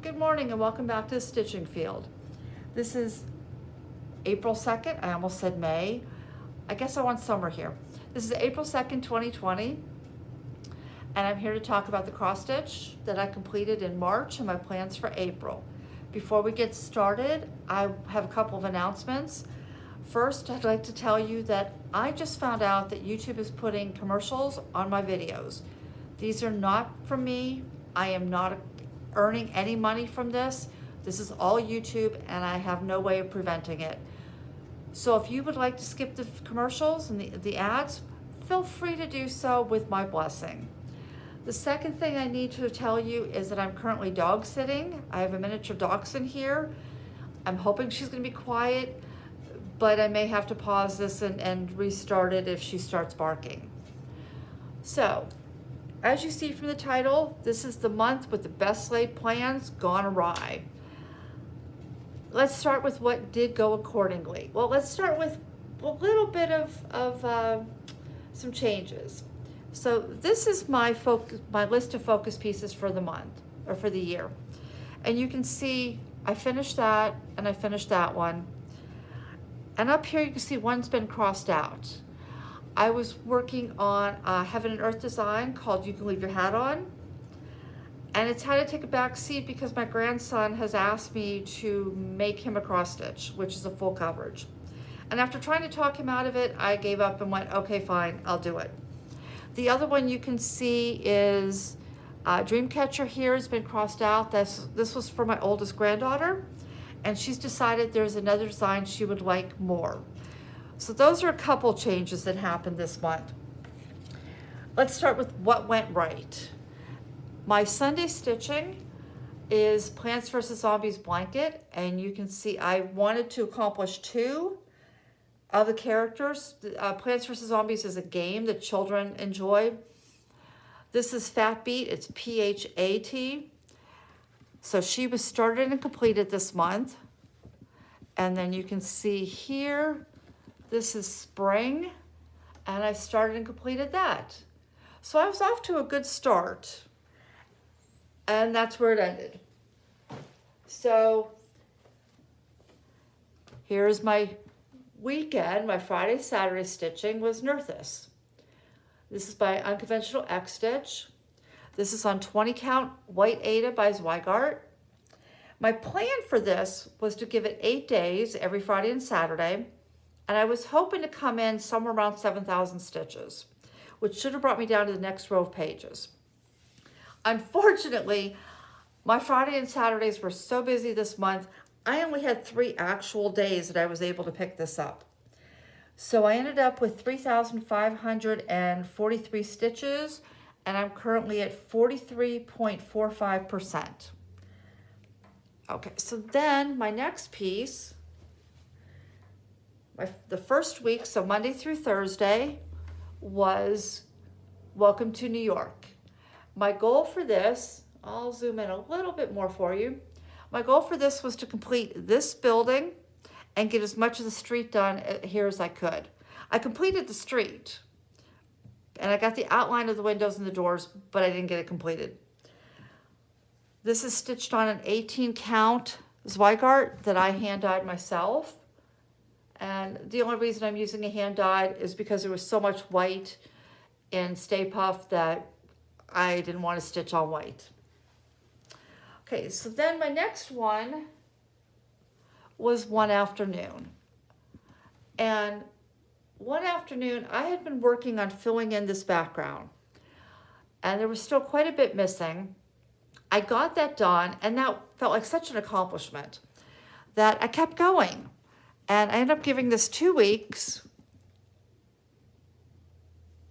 Good morning and welcome back to the Stitching Field. This is April 2nd. I almost said May. I guess I want summer here. This is April 2nd, 2020. And I'm here to talk about the cross stitch that I completed in March and my plans for April. Before we get started, I have a couple of announcements. First, I'd like to tell you that I just found out that YouTube is putting commercials on my videos. These are not from me. I am not earning any money from this. This is all YouTube and I have no way of preventing it. So if you would like to skip the commercials and the ads, feel free to do so with my blessing. The second thing I need to tell you is that I'm currently dog sitting. I have a miniature dachshund here. I'm hoping she's gonna be quiet, but I may have to pause this and restart it if she starts barking. So, as you see from the title, this is the month with the best laid plans gone awry. Let's start with what did go accordingly. Well, let's start with a little bit of some changes. So this is my list of focus pieces for the month, or for the year. And you can see I finished that and I finished that one. And up here you can see one's been crossed out. I was working on a Heaven and Earth design called You Can Leave Your Hat On. And it's had to take a back seat because my grandson has asked me to make him a cross stitch, which is a full coverage. And after trying to talk him out of it, I gave up and went, okay, fine, I'll do it. The other one you can see is Dreamcatcher here has been crossed out. This was for my oldest granddaughter. And she's decided there's another design she would like more. So those are a couple changes that happened this month. Let's start with what went right. My Sunday stitching is Plants vs. Zombies blanket, and you can see I wanted to accomplish two of the characters. Plants vs. Zombies is a game that children enjoy. This is Fat Beat, it's P-H-A-T. So she was started and completed this month. And then you can see here, this is spring, and I started and completed that. So I was off to a good start, and that's where it ended. So here's my weekend. My Friday, Saturday stitching was Nerthus. This is by Unconventional X Stitch. This is on 20 count White Ada by Zwigart. My plan for this was to give it 8 days every Friday and Saturday. And I was hoping to come in somewhere around 7,000 stitches, which should have brought me down to the next row of pages. Unfortunately, my Friday and Saturdays were so busy this month, I only had 3 actual days that I was able to pick this up. So I ended up with 3,543 stitches, and I'm currently at 43.45%. Okay, so then my next piece, the first week, so Monday through Thursday, was Welcome to New York. My goal for this, I'll zoom in a little bit more for you. My goal for this was to complete this building and get as much of the street done here as I could. I completed the street and I got the outline of the windows and the doors, but I didn't get it completed. This is stitched on an 18 count Zwigart that I hand dyed myself. And the only reason I'm using a hand dyed is because there was so much white in Stay Puft that I didn't want to stitch on white. Okay, so then my next one was One Afternoon. And one afternoon, I had been working on filling in this background. And there was still quite a bit missing. I got that done, and that felt like such an accomplishment that I kept going. And I ended up giving this 2 weeks.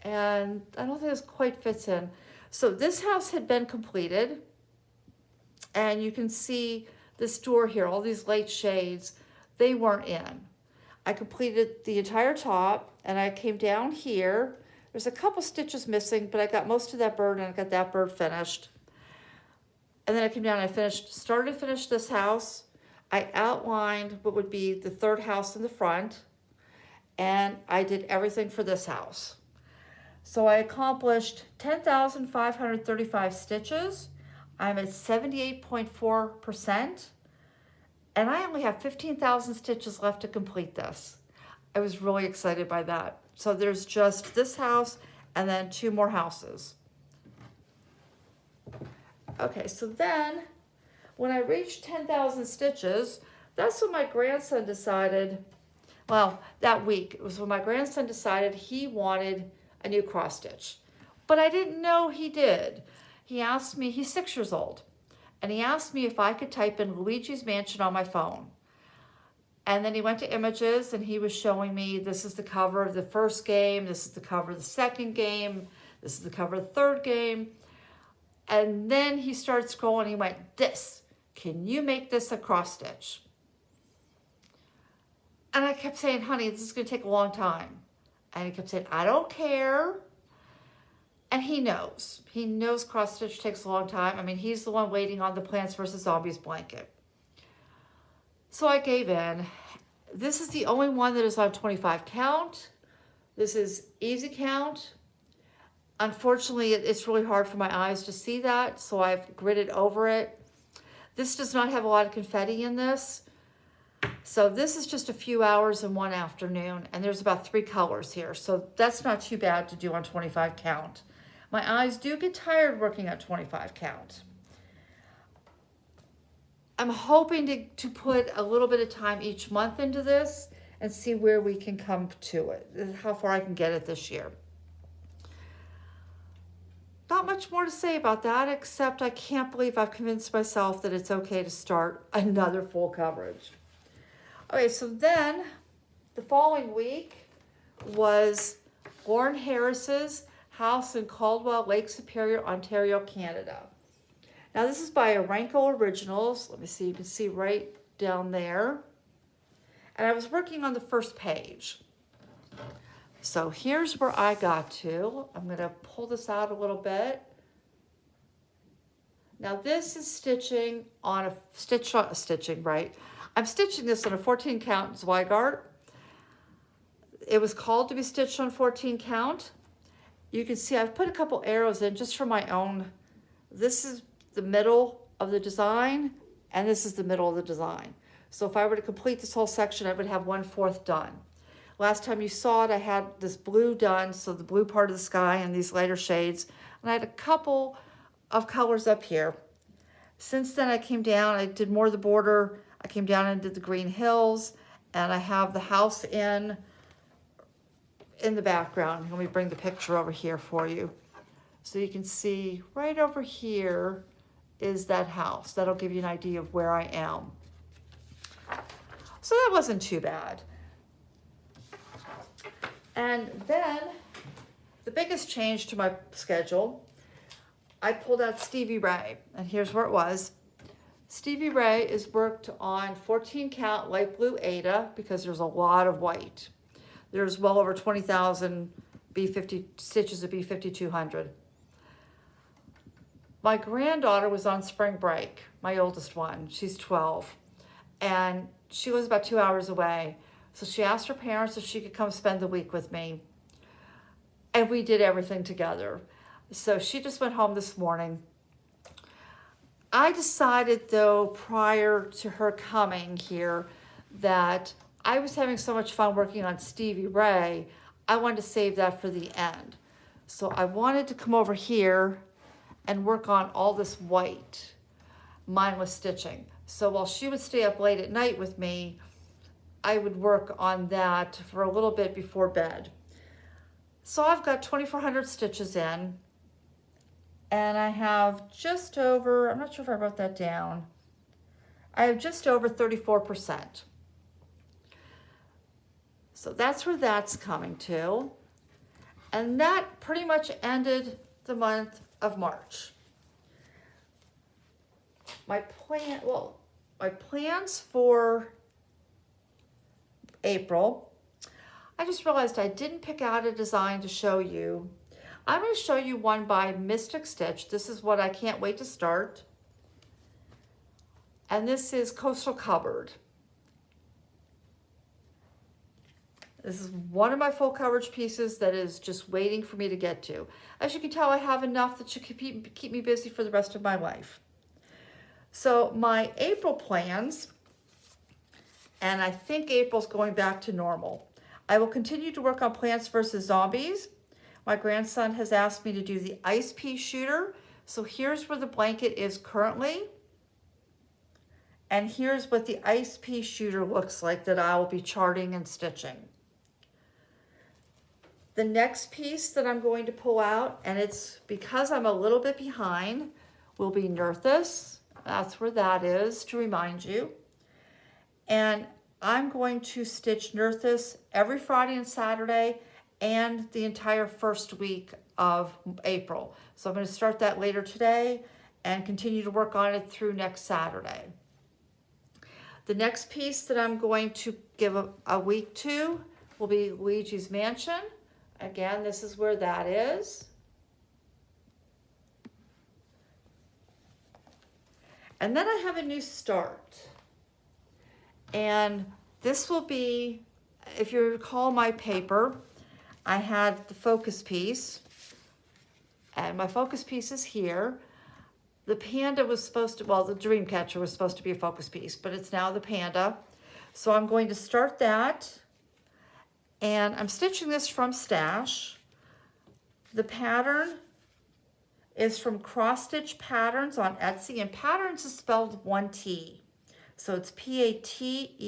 And I don't think this quite fits in. So this house had been completed. And you can see this door here, all these light shades, they weren't in. I completed the entire top, and I came down here. There's a couple stitches missing, but I got most of that bird, and I got that bird finished. And then I came down and I started to finish this house. I outlined what would be the third house in the front, and I did everything for this house. So I accomplished 10,535 stitches. I'm at 78.4%, and I only have 15,000 stitches left to complete this. I was really excited by that. So there's just this house and then 2 more houses. Okay, so then when I reached 10,000 stitches, that's when my grandson decided, well, that week, it was when my grandson decided he wanted a new cross stitch. But I didn't know he did. He asked me, he's 6 years old, and he asked me if I could type in Luigi's Mansion on my phone. And then he went to images and he was showing me, this is the cover of the first game, this is the cover of the second game, this is the cover of the third game. And then he started scrolling, he went, this, can you make this a cross stitch? And I kept saying, honey, this is gonna take a long time. And he kept saying, I don't care. And he knows cross stitch takes a long time. I mean, he's the one waiting on the Plants vs. Zombies blanket. So I gave in. This is the only one that is on 25 count. This is easy count. Unfortunately, it's really hard for my eyes to see that, so I've gridded over it. This does not have a lot of confetti in this. So this is just a few hours in one afternoon, and there's about 3 colors here. So that's not too bad to do on 25 count. My eyes do get tired working at 25 count. I'm hoping to put a little bit of time each month into this and see where we can come to it, how far I can get it this year. Not much more to say about that, except I can't believe I've convinced myself that it's okay to start another full coverage. Okay, so then the following week was Lawren Harris's house in Caldwell, Lake Superior, Ontario, Canada. Now this is by Orenco Originals. Let me see, you can see right down there. And I was working on the first page. So here's where I got to. I'm gonna pull this out a little bit. Now this is stitching on I'm stitching this on a 14 count Zweigart. It was called to be stitched on 14 count. You can see I've put a couple arrows in just for my own. This is the middle of the design, and this is the middle of the design. So if I were to complete this whole section, I would have 1/4 done. Last time you saw it, I had this blue done, so the blue part of the sky and these lighter shades, and I had a couple of colors up here. Since then I came down, I did more of the border, I came down and did the green hills, and I have the house in the background. Let me bring the picture over here for you. So you can see right over here is that house. That'll give you an idea of where I am. So that wasn't too bad. And then the biggest change to my schedule, I pulled out Stevie Ray, and here's where it was. Stevie Ray is worked on 14 count light blue Ada because there's a lot of white. There's well over 20,000 B50 stitches of B5200. My granddaughter was on spring break, my oldest one. She's 12, and she was about 2 hours away. So she asked her parents if she could come spend the week with me, and we did everything together. So she just went home this morning. I decided, though, prior to her coming here, that I was having so much fun working on Stevie Ray, I wanted to save that for the end. So I wanted to come over here and work on all this white, mindless stitching. So while she would stay up late at night with me, I would work on that for a little bit before bed. So I've got 2,400 stitches in, and I have just over, I'm not sure if I wrote that down, I have just over 34%. So that's where that's coming to. And that pretty much ended the month of March. My plans for April, I just realized I didn't pick out a design to show you. I'm going to show you one by Mystic Stitch. This is what I can't wait to start. And this is Coastal Cupboard. This is one of my full coverage pieces that is just waiting for me to get to. As you can tell, I have enough that should keep me busy for the rest of my life. So my April plans, and I think April's going back to normal. I will continue to work on Plants vs. Zombies. My grandson has asked me to do the ice pea shooter. So here's where the blanket is currently. And here's what the ice pea shooter looks like that I will be charting and stitching. The next piece that I'm going to pull out, and it's because I'm a little bit behind, will be Nerthus. That's where that is, to remind you. And I'm going to stitch Nerthus every Friday and Saturday and the entire first week of April. So I'm going to start that later today and continue to work on it through next Saturday. The next piece that I'm going to give a week to will be Luigi's Mansion. Again, this is where that is. And then I have a new start. And this will be, if you recall my paper, I had the focus piece. And my focus piece is here. The Panda was supposed to, well, the Dreamcatcher was supposed to be a focus piece, but it's now the Panda. So I'm going to start that. And I'm stitching this from Stash. The pattern is from Cross Stitch Patterns on Etsy, and Paterns is spelled 1 T. So it's Paterns.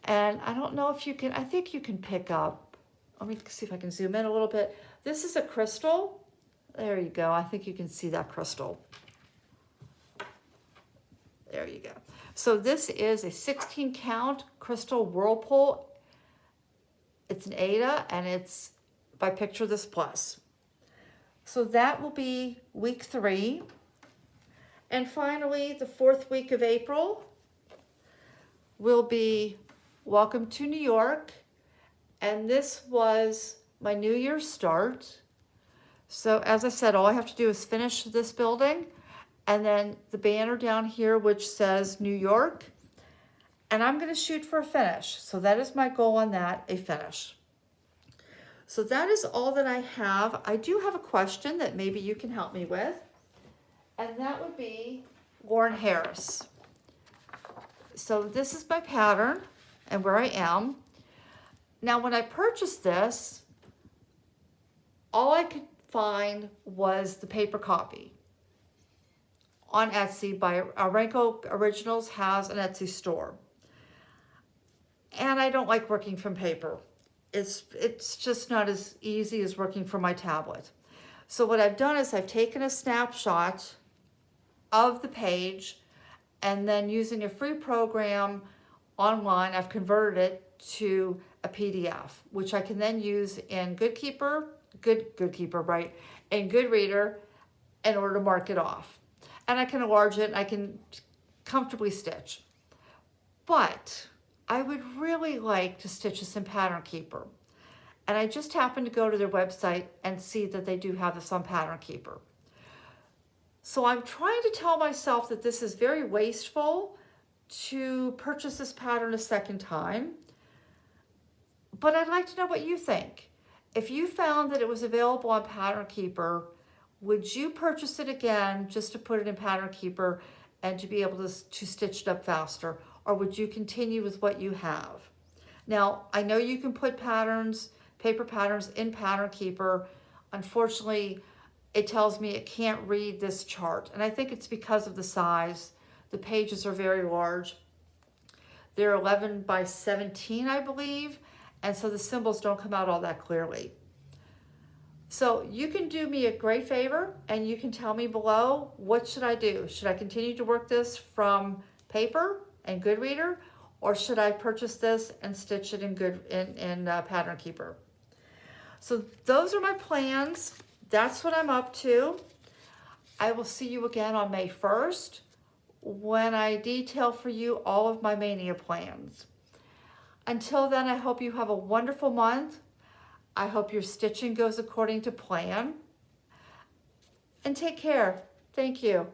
And I don't know if you can, I think you can pick up, let me see if I can zoom in a little bit. This is a crystal. There you go. I think you can see that crystal. There you go. So this is a 16 count crystal whirlpool. It's an Ada and it's by Picture This Plus. So that will be week 3. And finally, the 4th week of April will be Welcome to New York. And this was my New Year's start. So as I said, all I have to do is finish this building and then the banner down here, which says New York. And I'm going to shoot for a finish. So that is my goal on that, a finish. So that is all that I have. I do have a question that maybe you can help me with. And that would be Lawren Harris. So this is my pattern and where I am. Now, when I purchased this, all I could find was the paper copy on Etsy by Orenco Originals has an Etsy store. And I don't like working from paper. It's just not as easy as working from my tablet. So what I've done is I've taken a snapshot of the page and then using a free program online, I've converted it to a PDF, which I can then use in Goodkeeper, right, and Goodreader in order to mark it off. And I can enlarge it and I can comfortably stitch. But I would really like to stitch this in Pattern Keeper. And I just happened to go to their website and see that they do have this on Pattern Keeper. So I'm trying to tell myself that this is very wasteful to purchase this pattern a second time. But I'd like to know what you think. If you found that it was available on Pattern Keeper, would you purchase it again just to put it in Pattern Keeper and to be able to stitch it up faster? Or would you continue with what you have? Now, I know you can put patterns, paper patterns in Pattern Keeper. Unfortunately, it tells me it can't read this chart. And I think it's because of the size. The pages are very large. They're 11 by 17, I believe. And so the symbols don't come out all that clearly. So you can do me a great favor and you can tell me below, what should I do? Should I continue to work this from paper and Goodreader, or should I purchase this and stitch it in Pattern Keeper? So those are my plans. That's what I'm up to. I will see you again on May 1st when I detail for you all of my mania plans. Until then, I hope you have a wonderful month. I hope your stitching goes according to plan. And take care. Thank you.